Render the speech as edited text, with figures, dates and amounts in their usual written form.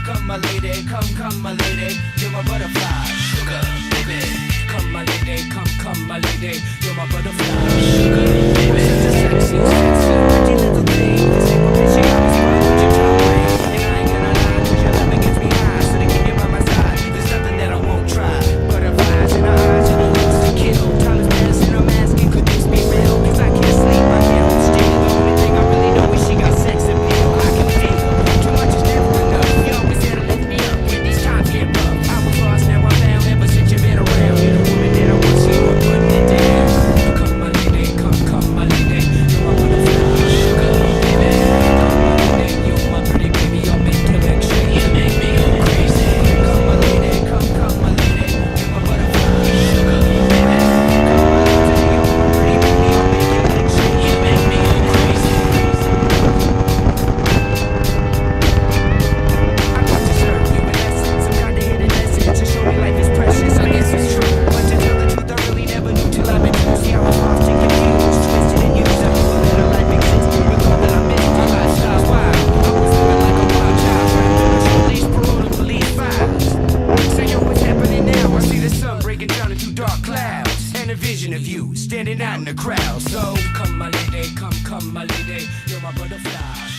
Come my lady, come my lady, you're my butterfly, sugar baby. Come my lady, come my lady, you're my butterfly, sugar baby. Such a sexy, pretty little thing. This ain't what she always wanted you to bring. And I ain't gonna lie, 'cause your loving gets me high. So to keep you by my side, there's nothing that I won't try. Butterflies in her eyes and her lips to kill. Time is passing, I'm asking, could this be real? 'Cause I can't sleep, I can't hold still. The only thing I really know is she got sex appeal. I can feel too much is never enough. You always there to lift me up when these times get rough. I was lost, now I'm found. Ever since you've been around, you're the woman that I want, so I'm putting it down. Come my lady, come my lady, you're my butterfly, sugar baby. Come my lady, you're my pretty baby, your intellectual, you make me go crazy. Come my lady, come my lady, you're my butterfly, sugar baby. Come my lady, you're my pretty baby, your intellectual, you make me go crazy. I got to serve you a lesson, some kind of hidden lesson to show me life is precious. I guess it's true, but to tell the truth, I really never knew till I've been through. See, I was lost and confused, twisted and used. I never let a life exist, but all that I missed, my lifestyle's wild. I was living like a wild child, trying to build a police, parole to police files. Say, yo, what's happening now? I see the sun breaking down into dark clouds, and a vision of you standing out in the crowd. So come my lady, come my lady, you're my butterfly.